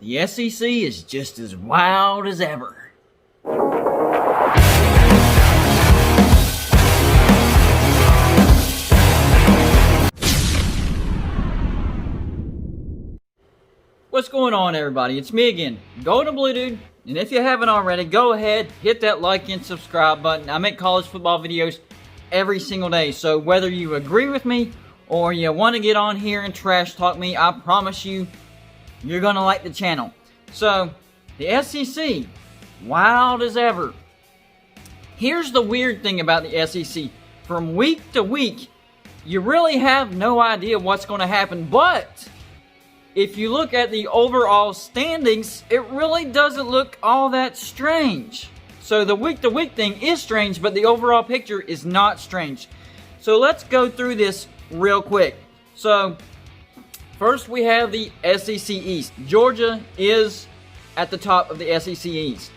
The SEC is just as wild as ever. What's going on, everybody? It's me again, Golden Blue Dude, and if you haven't already, go ahead, hit that like and subscribe button. I make college football videos every single day, so whether you agree with me or you want to get on here and trash talk me, I promise you, you're going to like the channel. So, the SEC, wild as ever. Here's the weird thing about the SEC. From week to week, you really have no idea what's going to happen, but if you look at the overall standings, it really doesn't look all that strange. So the week-to-week thing is strange, but the overall picture is not strange. So let's go through this real quick. So first we have the SEC East. Georgia is at the top of the SEC East.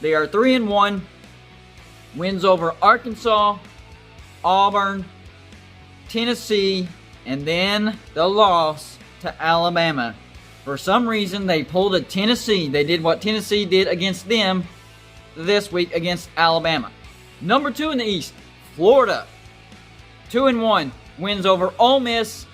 They are 3-1. Wins over Arkansas, Auburn, Tennessee, and then the loss to Alabama. For some reason, they pulled a Tennessee. They did what Tennessee did against them this week against Alabama. Number 2 in the East, Florida. 2-1. Wins over Ole Miss,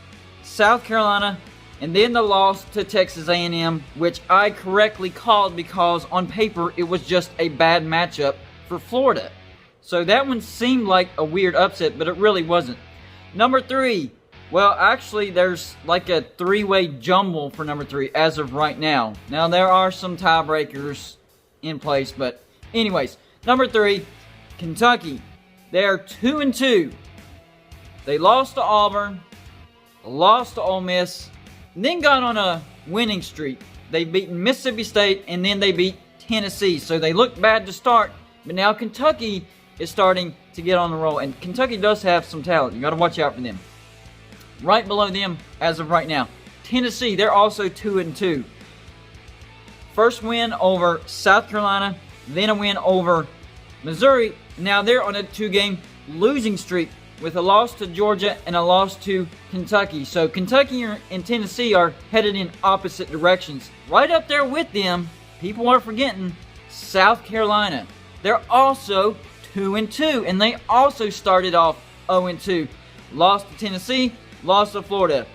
South Carolina, and then the loss to Texas A&M, which I correctly called because on paper it was just a bad matchup for Florida. So that one seemed like a weird upset, but it really wasn't. Number 3. Well, actually, there's like a three-way jumble for number 3 as of right now. Now, there are some tiebreakers in place, but anyways. Number 3, Kentucky. They're 2-2. They lost to Auburn, lost to Ole Miss, and then got on a winning streak. They beat Mississippi State, and then they beat Tennessee. So they looked bad to start, but now Kentucky is starting to get on the roll. And Kentucky does have some talent. You got to watch out for them. Right below them, as of right now, Tennessee, they're also 2-2. First win over South Carolina, then a win over Missouri. Now they're on a 2-game losing streak with a loss to Georgia and a loss to Kentucky. So Kentucky and Tennessee are headed in opposite directions. Right up there with them, people are forgetting South Carolina. They're also 2-2, and they also started off 0-2. Lost to Tennessee, lost to Florida.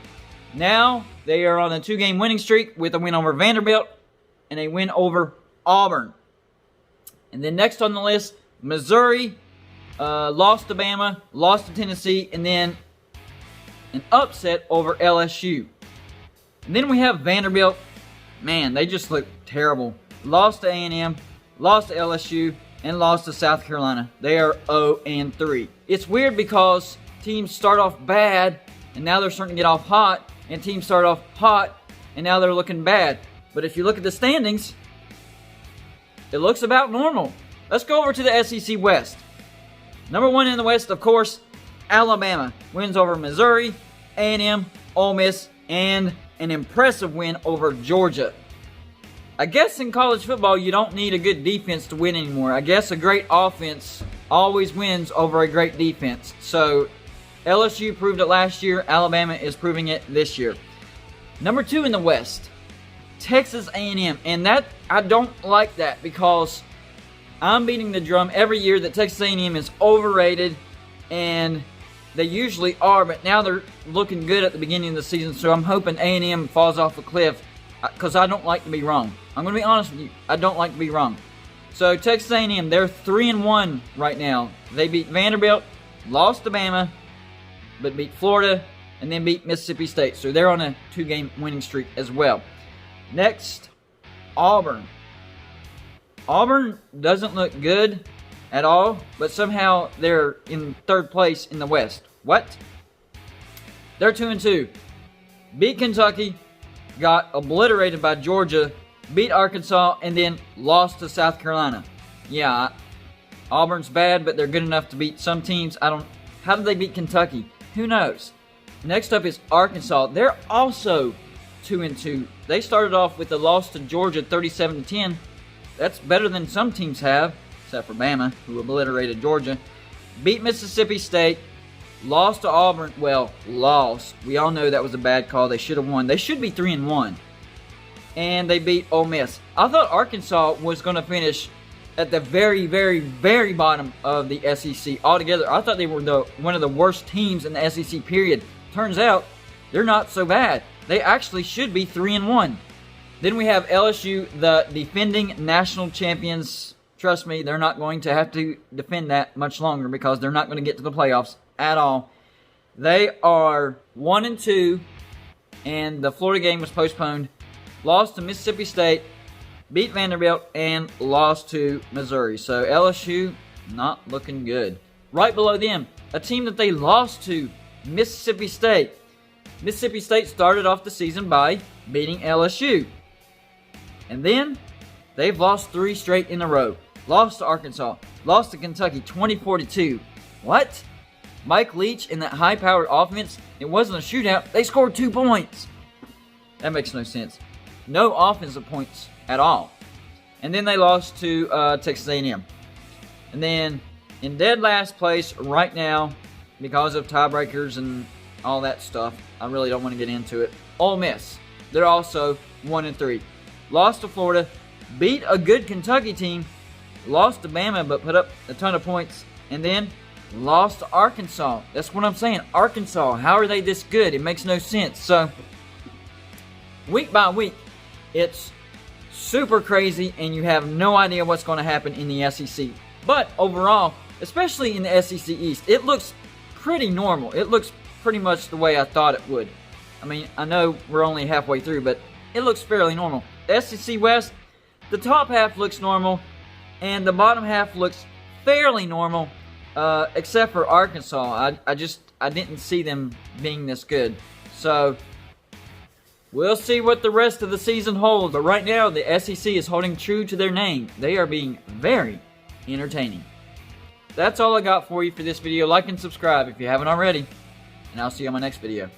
Now they are on a 2-game winning streak with a win over Vanderbilt and a win over Auburn. And then next on the list, Missouri lost to Bama, lost to Tennessee, and then an upset over LSU. And then we have Vanderbilt. Man, they just look terrible. Lost to A&M, lost to LSU, and lost to South Carolina. They are 0-3. It's weird because teams start off bad and now they're starting to get off hot, and teams start off hot, and now they're looking bad. But if you look at the standings, it looks about normal. Let's go over to the SEC West. Number 1 in the West, of course, Alabama. Wins over Missouri, A&M, Ole Miss, and an impressive win over Georgia. I guess in college football, you don't need a good defense to win anymore. I guess a great offense always wins over a great defense. So LSU proved it last year. Alabama is proving it this year. Number 2 in the West, Texas A&M. And that, I don't like that because I'm beating the drum every year that Texas A&M is overrated. And they usually are, but now they're looking good at the beginning of the season. So I'm hoping A&M falls off a cliff because I don't like to be wrong. I'm going to be honest with you. I don't like to be wrong. So Texas A&M, they're 3-1 right now. They beat Vanderbilt, lost to Bama, but beat Florida, and then beat Mississippi State. So they're on a 2-game winning streak as well. Next, Auburn. Auburn doesn't look good at all, but somehow they're in 3rd place in the West. What? They're 2-2. Beat Kentucky, got obliterated by Georgia, beat Arkansas, and then lost to South Carolina. Yeah, Auburn's bad, but they're good enough to beat some teams. How did they beat Kentucky? Who knows? Next up is Arkansas. They're also 2-2. They started off with a loss to Georgia 37-10. That's better than some teams have, except for Bama, who obliterated Georgia. Beat Mississippi State, Lost to Auburn. Well, lost. We all know that was a bad call. They should have won. They should be 3-1. and they beat Ole Miss. I thought Arkansas was going to finish at the very, very, very bottom of the SEC altogether. I thought they were one of the worst teams in the SEC, period. Turns out, they're not so bad. They actually should be 3-1. Then we have LSU, the defending national champions. Trust me, they're not going to have to defend that much longer because they're not going to get to the playoffs at all. They are 1-2, and the Florida game was postponed. Lost to Mississippi State, beat Vanderbilt, and lost to Missouri. So LSU, not looking good. Right below them, a team that they lost to, Mississippi State. Mississippi State started off the season by beating LSU. And then, they've lost 3 straight in a row. Lost to Arkansas. Lost to Kentucky, 20-42. What? Mike Leach in that high-powered offense, it wasn't a shootout. They scored 2 points. That makes no sense. No offensive points at all. And then they lost to Texas A&M. And then, in dead last place right now, because of tiebreakers and all that stuff, I really don't want to get into it. Ole Miss. They're also 1-3. Lost to Florida, beat a good Kentucky team, lost to Bama but put up a ton of points, and then lost to Arkansas. That's what I'm saying. Arkansas, how are they this good? It makes no sense. So, week by week, it's super crazy, and you have no idea what's going to happen in the SEC. But overall, especially in the SEC East, it looks pretty normal. It looks pretty much the way I thought it would. I mean, I know we're only halfway through, but it looks fairly normal. The SEC West, the top half looks normal, and the bottom half looks fairly normal, except for Arkansas. I didn't see them being this good. So, we'll see what the rest of the season holds. But right now, the SEC is holding true to their name. They are being very entertaining. That's all I got for you for this video. Like and subscribe if you haven't already, and I'll see you on my next video.